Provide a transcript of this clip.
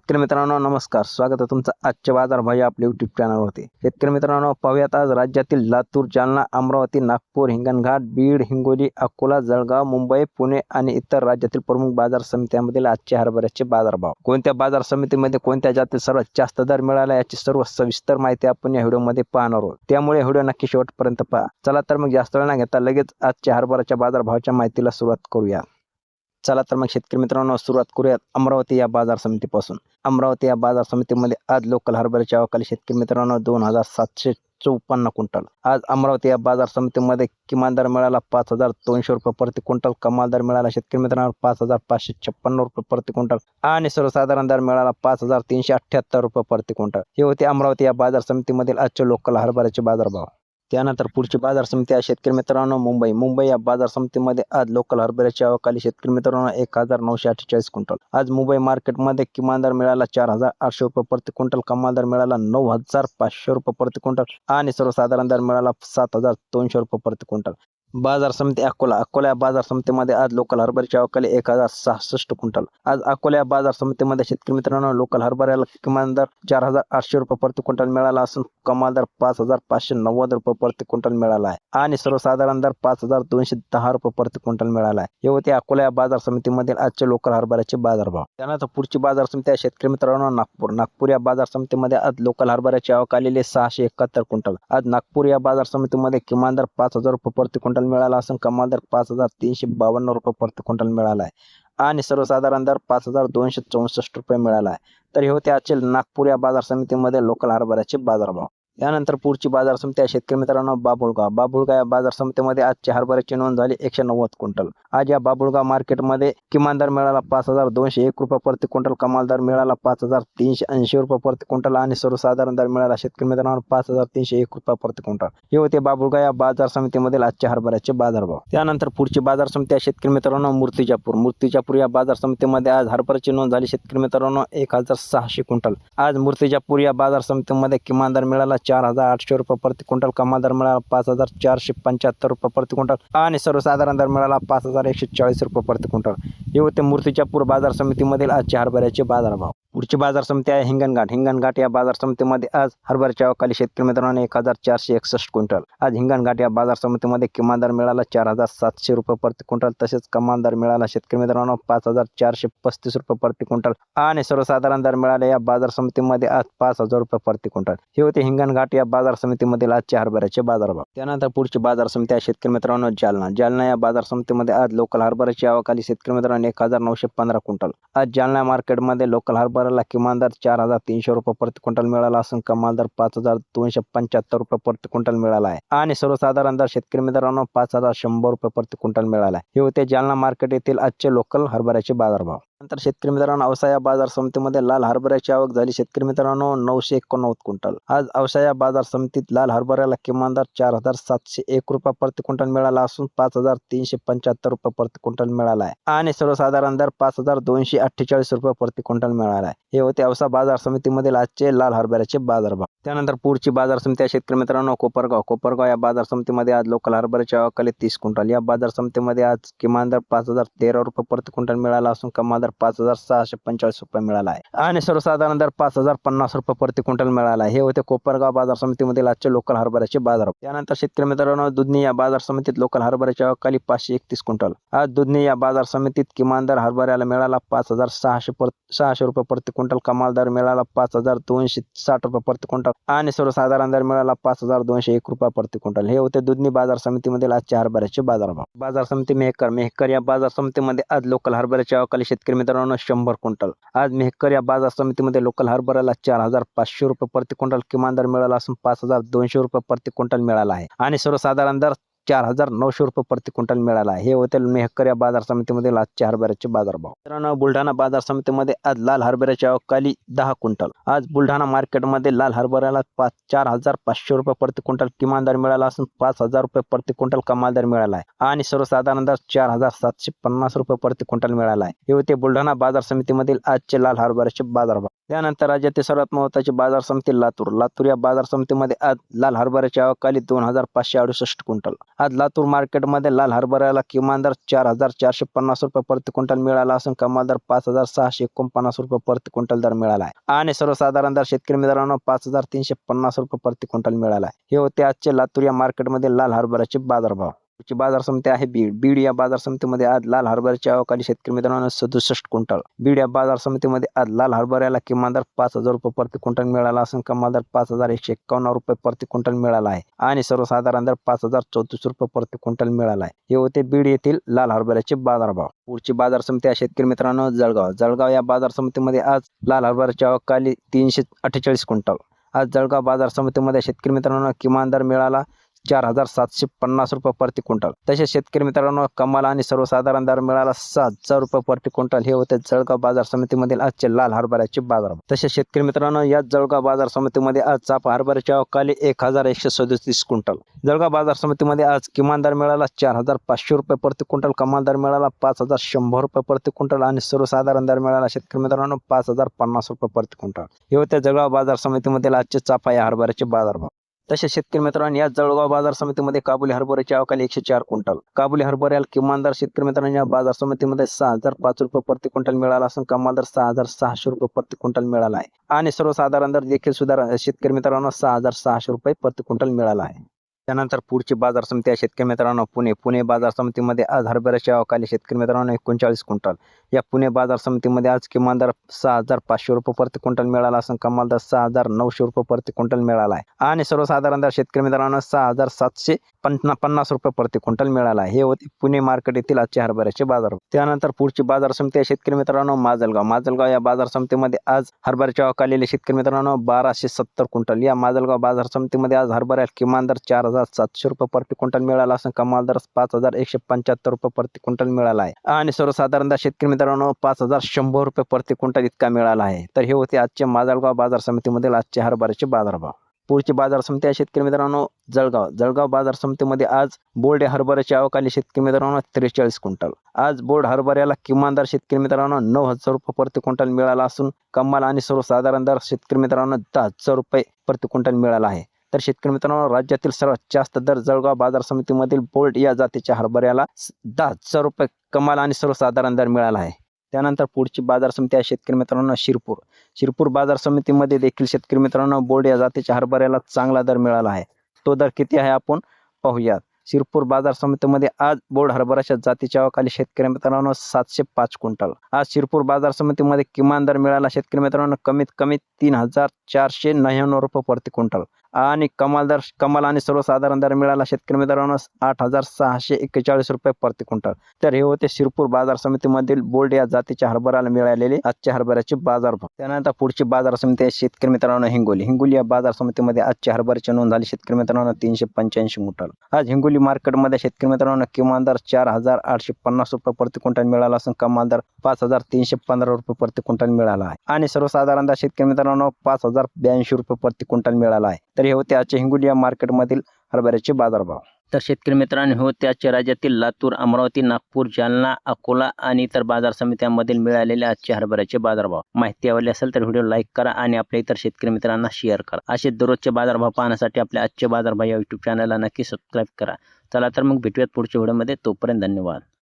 शेतकरी मित्रांनो नमस्कार, स्वागत आहे तुमचं आजच्या बाजार भाव या आपल्या यूट्यूब चॅनलवरती। शेतकरी मित्रांनो पाहूयात आज राज्यातील लातूर, जालना, अमरावती, नागपूर, हिंगणघाट, बीड, हिंगोली, अकोला, जळगाव, मुंबई, पुणे आणि इतर राज्यातील प्रमुख बाजार समित्यांमधील आजचे हरभऱ्याचे बाजारभाव, कोणत्या बाजार समितीमध्ये कोणत्या जातीत सर्वात जास्त दर मिळाला याची सर्व सविस्तर माहिती आपण या व्हिडिओमध्ये पाहणार आहोत। त्यामुळे व्हिडिओ नक्की शेवटपर्यंत पहा। चला तर मग जास्त वेळ न घेता लगेच आजच्या हरभऱ्याच्या बाजारभावाच्या माहितीला सुरुवात करूया। चला तर मग शेतकरी मित्रांनो सुरुवात करूयात अमरावती या बाजार समितीपासून। अमरावती या बाजार समितीमध्ये आज लोकल हरभऱ्याच्या अवकाळी शेतकरी मित्रांनो 2754 क्विंटल। आज अमरावती या बाजार समितीमध्ये किमान दर मिळाला 5200 रुपये प्रति क्विंटल, कमाल दर मिळाला शेतकरी मित्रांनो 5556 रुपये प्रति क्विंटल आणि सर्वसाधारण दर मिळाला 5378 रुपये प्रति क्विंटल। हे होते अमरावती या बाजार समितीमधील आजचे लोकल हरभऱ्याचे बाजारभाव। त्यानंतर पुढची बाजार समिती आहे शेतकरी मित्रांनो मुंबई या बाजार समितीमध्ये आज लोकल हरभऱ्याची अवकाळी शेतकरी मित्रांनो 1948 क्विंटल। आज मुंबई मार्केटमध्ये किमान दर मिळाला 4800 रुपये प्रति क्विंटल, कमाल दर मिळाला 9500 रुपये प्रति क्विंटल आणि सर्वसाधारण दर मिळाला 7200 रुपये प्रति क्विंटल। बाजार समिती अकोला या बाजार समितीमध्ये आज लोकल हरभऱ्याची अवकाळी 1066 क्विंटल। आज अकोला या बाजार समितीमध्ये शेतकरी मित्रांनो लोकल हरभऱ्याला किमान दर 4800 रुपये प्रति क्विंटल मिळाला असून कमाल दर 5590 रुपये प्रति क्विंटल मिळाला आहे आणि सर्वसाधारण दर 5210 रुपये प्रति क्विंटल मिळाला आहे। हे होते अकोला या बाजार समितीमधील आजचे लोकल हरभऱ्याचे बाजारभाव। त्यानंतर पुढची बाजार समिती आहे शेतकरी मित्रांनो नागपूर या बाजार समितीमध्ये आज लोकल हरभऱ्याची अवकाळी 671 क्विंटल। आज नागपूर या बाजार समितीमध्ये किमान दर 5000 रुपये प्रति क्विंटल मिळाला असून कमाल दर 5352 रुपये प्रति क्विंटल मिळाला आहे आणि सर्वसाधारण दर 5264 रुपये मिळाला आहे। तर हे होते आजचे नागपूर या बाजार समितीमध्ये लोकल हरभऱ्याचे बाजारभाव। यानंतर पुढची बाजार समिती आहे शेतकरी मित्रांनो बाभुळगाव या बाजार समितीमध्ये आजच्या हरभऱ्याची नोंद झाली 190 क्विंटल। आज या बाभुळगाव मार्केटमध्ये किमान दर मिळाला 5201 रुपये प्रति क्विंटल, कमाल दर मिळाला 5380 रुपये प्रति क्विंटल आणि सर्वसाधारण दर मिळाला शेतकरी मित्रांनो 5301 रुपये प्रति क्विंटल। हे होते बाभुळगाव या बाजार समितीमधील आजच्या हरभऱ्याचे बाजारभाव। त्यानंतर पुढची बाजार समिती आहे शेतकरी मित्रांनो मूर्तिजापूर या बाजार समितीमध्ये आज हरभऱ्याची नोंद झाली शेतकरी मित्रांनो 1600 क्विंटल। आज मूर्तिजापूर या बाजार समितीमध्ये किमान दर मिळाला 4800 रुपये प्रति क्विंटल, कमाल दर मिळाला 5475 रुपये प्रति क्विंटल आणि सर्वसाधारण दर मिळाला 5140 रुपये प्रति क्विंटल। हे होते मूर्तिजापूर बाजार समितीमधील आजच्या हरभऱ्याचे बाजारभाव। पुढची बाजार समिती आहे हिंगणघाट या बाजार समितीमध्ये आज हरभऱ्याच्या अवकाळी शेतकरी मित्रांनो 1461 क्विंटल। आज हिंगणघाट या बाजार समितीमध्ये किमान दर मिळाला 4700 रुपये प्रति क्विंटल, तसेच कमाल दर मिळाला शेतकरी मित्रांनो 5435 रुपये प्रति क्विंटल आणि सर्वसाधारण दर मिळाले या बाजार समितीमध्ये आज 5000 रुपये प्रति क्विंटल। हे होते हिंगणघाट या बाजार समितीमधील आजच्या हरभऱ्याचे बाजारभाव। त्यानंतर पुढची बाजार समिती आहे शेतकरी मित्रांनो जालना या बाजार समितीमध्ये आज लोकल हरभऱ्याची अवकाळी शेतकरी मित्रांनो 1915 क्विंटल। आज जालना मार्केटमध्ये लोकल हरभऱ्याला किमान दर 4300 रुपये प्रति क्विंटल मिळाला असून कमाल दर 5275 रुपये प्रति क्विंटल मिळाला आहे आणि सर्वसाधारण दर शेतकरी मित्रांनो 5100 रुपये प्रति क्विंटल मिळाला आहे। हे होते जालना मार्केट येथील आजचे लोकल हरभऱ्याचे बाजारभाव। नंतर शेतकरी मित्रांनो औसा या बाजार समितीमध्ये लाल हरभऱ्याची आवक झाली शेतकरी मित्रांनो 989 क्विंटल। आज औसा या बाजार समितीत लाल हरभऱ्याला किमान दर 4701 रुपये प्रति क्विंटल मिळाला असून 5375 रुपये प्रति क्विंटल मिळाला आहे आणि सर्वसाधारण दर 5248 रुपये प्रति क्विंटल मिळाला आहे। हे होते औसा बाजार समितीमधील आजचे लाल हरभऱ्याचे बाजारभाव। त्यानंतर पुढची बाजार समिती आहे शेतकरी मित्रांनो कोपरगाव या बाजार समितीमध्ये आज लोकल हरभऱ्याची अवकाळी 30 क्विंटल। या बाजार समितीमध्ये आज किमान दर 5013 रुपये प्रति क्विंटल मिळाला असून कमाल दर 5645 रुपये मिळाला आहे आणि सर्वसाधारण दर 5050 रुपये प्रति क्विंटल मिळाला आहे। हे होते कोपरगाव बाजार समितीमधील आजचे लोकल हरभऱ्याचे बाजार। त्यानंतर शेतकरी मित्रांनो दुधनी या बाजार समितीत लोकल हरभऱ्याची अवकाळी 531 क्विंटल। आज दुधनी या बाजार समितीत किमान दर हरभऱ्याला मिळाला 5600 रुपये प्रति क्विंटल, कमाल दर मिळाला 5260 रुपये प्रति क्विंटल आणि सर्वसाधारण दर मिळाला 5201 रुपये प्रति क्विंटल। हे होते दुधनी बाजार समितीमधील आजच्या हरभऱ्याचे बाजारभाव। बाजार समिती मेहकर या बाजार समितीमध्ये आज लोकल हरभऱ्याची अवकाळी शेतकरी मित्रांनो 100 क्विंटल। आज मेहकर या बाजार समितीमध्ये लोकल हरभऱ्याला 4500 रुपये प्रति क्विंटल किमान दर मिळाला असून 5200 रुपये प्रति क्विंटल मिळाला आहे आणि सर्वसाधारण दर 4900 रुपये प्रति क्विंटल मिळाला आहे। हे होते मेहकर या बाजार समितीमध्ये आजच्या हरभऱ्याचे बाजारभाव। मित्रांनो बुलढाणा बाजार समितीमध्ये आज लाल हरभऱ्याची अवकाळी 10 क्विंटल। आज बुलढाणा मार्केटमध्ये लाल हरभऱ्याला 4500 रुपये प्रति क्विंटल किमान दर मिळाला असून 5000 रुपये प्रति क्विंटल कमाल दर मिळाला आहे आणि सर्वसाधारण दर 4750 रुपये प्रति क्विंटल मिळाला आहे। हे होते बुलढाणा बाजार समितीमधील आजचे लाल हरभऱ्याचे बाजारभाव। त्यानंतर राज्यातील सर्वात महत्त्वाची बाजार समिती लातूर. लातूर या बाजार समितीमध्ये आज लाल हरभऱ्याची आवक आली 2,568 क्विंटल. आज लातूर मार्केटमध्ये लाल हरभऱ्याला किमान दर 4,450 रुपये प्रति क्विंटल मिळाला असून कमाल दर 5,649 रुपये प्रति क्विंटल दर मिळाला आहे आणि सर्वसाधारण दर शेतकरी मित्रांनो 5,350 रुपये प्रति क्विंटल मिळाला आहे. हे होते आजचे लातूर या मार्केटमध्ये लाल हरभऱ्याचे बाजारभाव. पुढची बाजार समिती आहे बीड. बीड या बाजार समितीमध्ये आज लाल हरभऱ्याची आवक आली शेतकरी मित्रांनो 67 क्विंटल. बीड या बाजार समितीमध्ये आज लाल हरभऱ्याला किमान दर 5,000 रुपये प्रति क्विंटल मिळाला असून कमाल दर 5,151 रुपये प्रति क्विंटल मिळाला आहे आणि सर्वसाधारण दर 5,034 रुपये प्रति क्विंटल मिळाला आहे. हे होते बीड येथील लाल हरभऱ्याचे बाजारभाव. पुढची बाजार समिती आहे शेतकरी मित्रांनो जळगाव. जळगाव या बाजार समितीमध्ये आज लाल हरभऱ्याची आवक आली 348 क्विंटल. आज जळगाव बाजार समितीमध्ये शेतकरी मित्रांनो किमान दर मिळाला 4,750 रुपये प्रति क्विंटल. तसेच शेतकरी मित्रांनो कमाल आणि सर्वसाधारण दर मिळाला 6,000 रुपये प्रति क्विंटल. हे होते जळगाव बाजार समितीमधील आजचे लाल हरभऱ्याचे बाजारभाव. तसेच शेतकरी मित्रांनो या जळगाव बाजार समितीमध्ये आज चाप हरभऱ्याची आवक आली 1,137 क्विंटल. जळगाव बाजार समितीमध्ये आज किमान दर मिळाला 4,500 रुपये प्रति क्विंटल, कमाल दर मिळाला 5,100 रुपये प्रति क्विंटल आणि सर्वसाधारण दर मिळाला शेतकरी मित्रांनो 5,050 रुपये प्रति क्विंटल. हे होते जळगाव बाजार समितीमधील आजचे चाफा या हरभऱ्याचे बाजारभाव. तसेच शेतकरी मित्रांनो या जळगाव बाजार समितीमध्ये काबुली हरभऱ्याची आवक आली 104 क्विंटल. काबुली हरभऱ्याला किमान दर शेतकरी मित्रांनो या बाजार समितीमध्ये 6,005 रुपये प्रति क्विंटल मिळाला असून कमाल दर 6,600 रुपये प्रति क्विंटल मिळाला आहे आणि सर्वसाधारण दर देखील सुद्धा शेतकरी मित्रांनो 6,600 रुपये प्रति क्विंटल मिळाला आहे. त्यानंतर पुढची बाजार समिती आहे शेतकरी मित्रांनो पुणे. पुणे बाजार समितीमध्ये आज हरभऱ्याची आवक आली शेतकरी मित्रांनो 39 क्विंटल. या पुणे बाजार समितीमध्ये आज किमान दर 6,500 रुपये प्रति क्विंटल मिळाला असून कमाल दर 6,900 रुपये प्रति क्विंटल मिळाला आहे आणि सर्वसाधारण दर शेतकरी मित्रांनो 6,750 रुपये प्रति क्विंटल मिळाला आहे. हे होते पुणे मार्केट येथील आजचे हरभऱ्याचे बाजार. त्यानंतर पुढची बाजार समिती आहे शेतकरी मित्रांनो माजलगाव. माजलगाव या बाजार समितीमध्ये आज हरभऱ्याची आवक आलेली शेतकरी मित्रांनो 1,270 क्विंटल. या माजलगाव बाजार समितीमध्ये आज हरभऱ्याला किमान दर 4,700 रुपये प्रति क्विंटल मिळाला असून कमाल दर 5,175 रुपये प्रति क्विंटल मिळाला आहे आणि सर्वसाधारण दर शेतकरी मित्रांनो 5,100 रुपये प्रति क्विंटल इतका मिळाला आहे. तर हे होते आजचे माजलगाव बाजार समितीमधील आजचे हरभऱ्याचे बाजारभाव. पुढची बाजार समिती आहे शेतकरी मित्रांनो जळगाव. जळगाव बाजार समितीमध्ये आज बोर्ड या हरभऱ्याची आवक आली शेतकरी मित्रांनो 43 क्विंटल. आज बोर्ड हरभऱ्याला किमान दर शेतकरी मित्रांनो 9,000 रुपये प्रति क्विंटल मिळाला असून कमाल आणि सर्वसाधारण दर शेतकरी मित्रांनो 10,000 रुपये प्रति क्विंटल मिळाला आहे. तर शेतकरी मित्रांनो राज्यातील सर्वात जास्त दर जळगाव बाजार समितीमधील बोल्ड या जातीच्या हरभऱ्याला 10,000 रुपये कमाल आणि सर्वसाधारण दर मिळाला आहे. त्यानंतर पुढची बाजार समिती आहे शेतकरी मित्रांनो शिरपूर. शिरपूर बाजार समितीमध्ये देखील शेतकरी मित्रांनो बोर्ड या जातीच्या हरभऱ्याला चांगला दर मिळाला आहे. तो दर किती आहे आपण पाहूयात. शिरपूर बाजार समितीमध्ये आज बोर्ड हरभऱ्याच्या जातीच्या आवक आली शेतकरी मित्रांनो 705 क्विंटल. आज शिरपूर बाजार समितीमध्ये किमान दर मिळाला शेतकरी मित्रांनो कमीत कमी 3,499 रुपये प्रति क्विंटल आणि कमाल आणि सर्वसाधारण दर मिळाला शेतकरी मित्रांनो 8,641 रुपये प्रति क्विंटल. तर हे होते शिरपूर बाजार समितीमधील बोर्ड या जातीच्या हरभऱ्याला मिळालेले आजच्या हरभऱ्याचे बाजारभाव. त्यानंतर पुढची बाजार समिती आहे शेतकरी मित्रांनो हिंगोली. हिंगोली या बाजार समितीमध्ये आजच्या हरभऱ्याची नोंद झाली शेतकरी मित्रांनो 385 क्विंटल. आज हिंगोली मार्केटमध्ये शेतकरी मित्रांनो किमान दर 4,850 रुपये प्रति क्विंटल मिळाला असून कमाल दर 5,315 रुपये प्रति क्विंटल मिळाला आहे आणि सर्वसाधारण दर शेतकरी मित्रांनो 5,082 रुपये प्रति क्विंटल मिळाला आहे. तर हे होते आजचे हिंगोली या मार्केटमधील हरभऱ्याचे बाजारभाव. तर शेतकरी मित्रांनो हे होते आजच्या राज्यातील लातूर, अमरावती, नागपूर, जालना, अकोला आणि इतर बाजार समित्यांमधील मिळालेले आजचे हरभऱ्याचे बाजारभाव. माहिती आवडली असेल तर व्हिडिओ लाईक करा आणि आपल्या इतर शेतकरी मित्रांना शेअर करा. असे दररोजचे बाजारभाव पाहण्यासाठी आपल्या आजचे बाजारभाव या यूट्यूब चॅनलला नक्की सबस्क्राईब करा. चला तर मग भेटूयात पुढच्या व्हिडिओमध्ये. तोपर्यंत धन्यवाद.